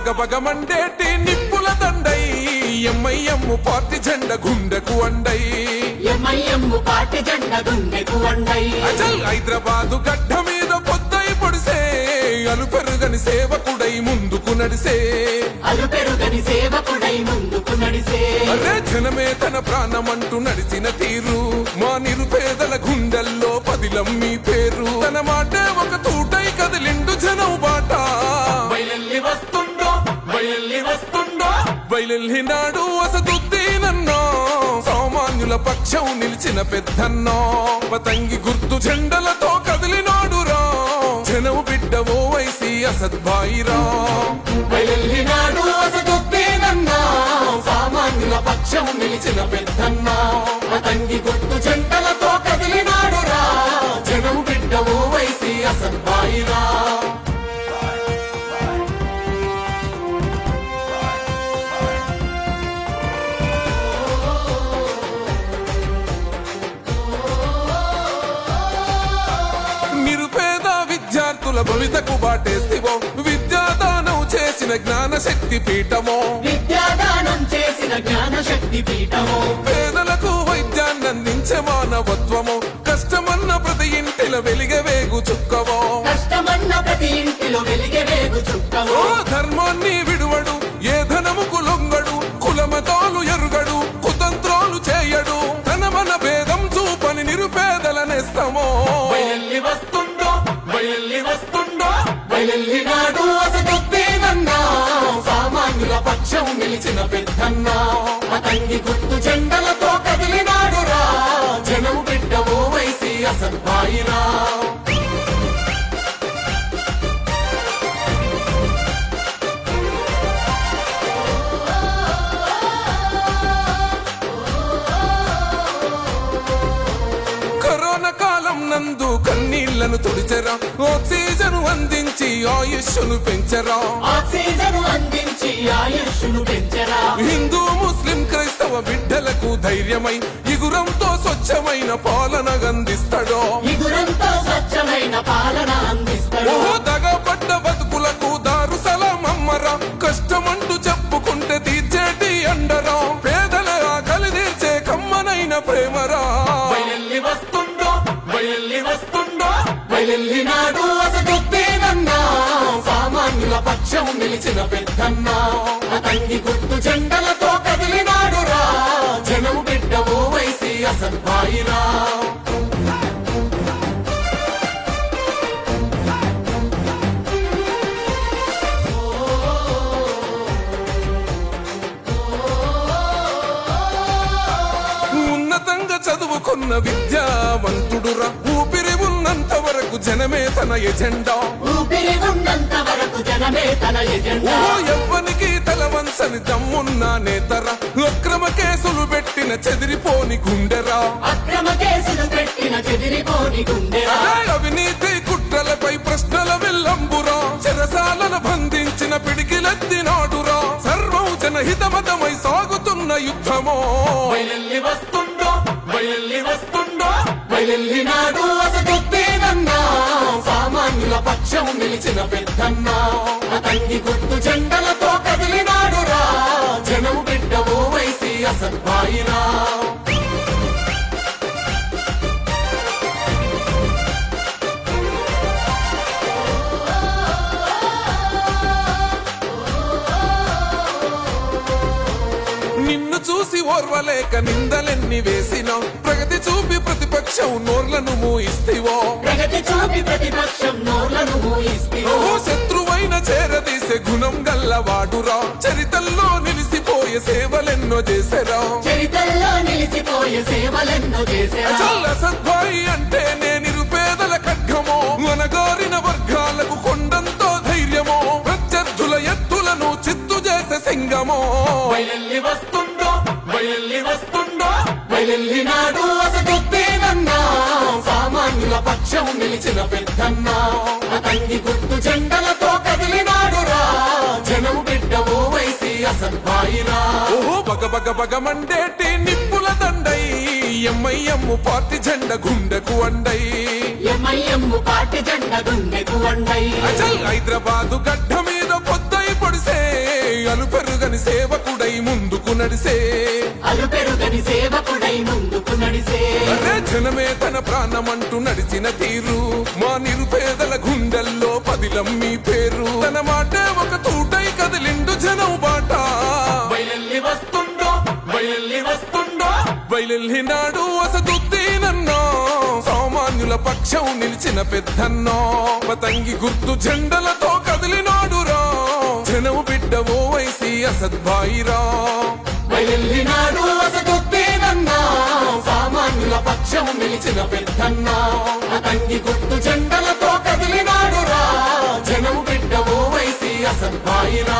బగబగమండేటి నిప్పుల దండై MIM party జెండ గుండెకు అండై అచల్ హైదరాబాదు గడ్డ మీద పొద్దై పొడిసే అలుపెరుగని సేవకుడై ముందుకు నడిసే అరే జనమే తన ప్రాణమంటూ నడిచిన తీరు మా నిరుపేదల గుండెల్లో పదిలం మీ పేరు తన మాటే ఒక తూటై కదిలిండు జనం బాట బయలెల్లినాడు అసదుద్దీనన్నో సామాన్యుల పక్షం నిలిచిన పెద్దన్నో పతంగి గుర్తు జెండలతో కదిలినాడు రా జనం బిడ్డ ఓ వైసీ అసద్బాయిరా బయలెల్లినాడు అసదుద్దీనన్నో సామాన్యుల పక్షం నిలిచిన పెద్దన్నో పతంగి గుర్తు జెండలతో కదిలినాడు రా జనం బిడ్డ ఓ వైసీ అసద్బాయిరా విద్యార్థుల భవితకు బాటేస్తివో విద్యాదానం చేసిన జ్ఞానశక్తి పీఠమో పేదలకు వైద్యాన్ని అందించే మానవత్వమో కష్టమన్న ప్రతి ఇంటిలో వెలిగే వేగు చుక్కవో ధర్మాన్ని విడువడు ఏ ధనముకు లొంగడు కులమతాలు ఎరుగడు కుతంత్రాలు చేయడు తన మన భేదం చూపని నిరుపేదల నేస్తమో బయలెల్లినాడు అసదుద్దీనన్నో సామాన్యుల పక్షం నిలిచిన పెద్దన్నో పతంగి గుర్తు జెండలతో కదిలినాడు రా జనం బిడ్డ ఓ వైసీ అసద్బాయిరా నందు కన్నీళ్లను తుడిచెరా ఆక్సిజన్ అందించి ఆయుష్ను పెంచరా హిందూ ముస్లిం క్రైస్తవ బిడ్డలకు ధైర్యమై ఇగురంతో స్వచ్ఛమైన పాలన అందిస్తాడో దగపడ్డ బతుకులకు దారు సలాం అమ్మరా కష్టమంటూ చెప్పుకుంటే తీర్చేటి అండరా పేదల ఆకలి తీర్చే కమ్మనైన ప్రేమరా బయలెల్లినాడు అసదుద్దీనన్నో సామాన్యుల పక్షం నిలిచిన పెద్దన్నో పతంగి గుర్తు జెండలతో కదిలినాడు రా జనం బిడ్డ ఓ వైసీ అసద్బాయిరా ఉన్నతంగా చదువుకున్న విద్యావంతుడురా ఊపిరి ఉన్నంత వరకు జనమే తన ఎజెండా ఎవ్వనికి తల వంచని దమ్మున్న నేతరా అక్రమ కేసులు పెట్టిన చెదిరిపోని గుండెరా అవినీతి కుట్రలపై ప్రశ్నల విల్లంబురా చెరసాలను బంధించిన పిడికిలెత్తినాడురా సర్వం జనహితమతమై సాగుతున్న యుద్ధమో బయలెల్లినాడు అసదుద్దీనన్నో సామాన్యుల పక్షం నిలిచిన పెద్దన్నో పతంగి గుర్తు జెండలతో కదిలినాడు రా జనం బిడ్డ ఓ వైసీ అసద్బాయిరా నిన్ను చూసి ఓర్వలేక నిందలెన్ని వేసినావు ప్రగతి చూపి ప్రతిపక్షం నోర్లను మూయిస్తివో శత్రువైన చేరదీసే గుణం గల్లవాడురా చరితల్లో నిలిసిపోయే సేవలెన్నో చేసరా అసద్బాయి అంటే నే నిరుపేదల ఖడ్గమో అనగారిన వర్గాలకు కొండంతో ధైర్యమో ప్రత్యర్థుల ఎత్తులను చిత్తు చేసే సింగమో బయలెల్లినాడు అసదుద్దీనన్నో సామాన్యుల పక్షం నిలిచిన పెద్దన్నో పతంగి గుర్తు జెండలతో కదిలినాడు రా జనం బిడ్డ ఓ వైసీ అసద్బాయిరా బగబగమండేటి నిప్పుల దండై ఎంఐఎం పార్టీ జెండ గుండెకు అండై అచల్ హైదరాబాదు గడ్డ మీద పొద్దై పొడిసే అలుపెరుగని సేవకుడై ముందుకు నడిసే అలుపెరుగని సేవకుడై ముందుకు నడిసే అరే జనమే తన ప్రాణమంటూ నడిచిన తీరు మా నిరుపేదల గుండెల్లో పదిలం మీ పేరు తన మాటే ఒక తూటై కదిలిండు జనం బాట బయలెల్లి వస్తుండో బయలెల్లి వస్తుండో బయలెల్లినాడు అసదుద్దీనన్నో సామాన్యుల పక్షం నిలిచిన పెద్దన్నో పతంగి గుర్తు జెండలతో కదిలినాడురా జనం బిడ్డ ఓవైసీ అసద్భాయిరా బయలెల్లినాడు అసదుద్దీనన్నా సామాన్యుల పక్షం నిలిచిన పెద్దన్నా అతంగి గుర్తు జెండలతో కదిలినాడురా జనం బిడ్డ ఓవైసీ అసద్భాయిరా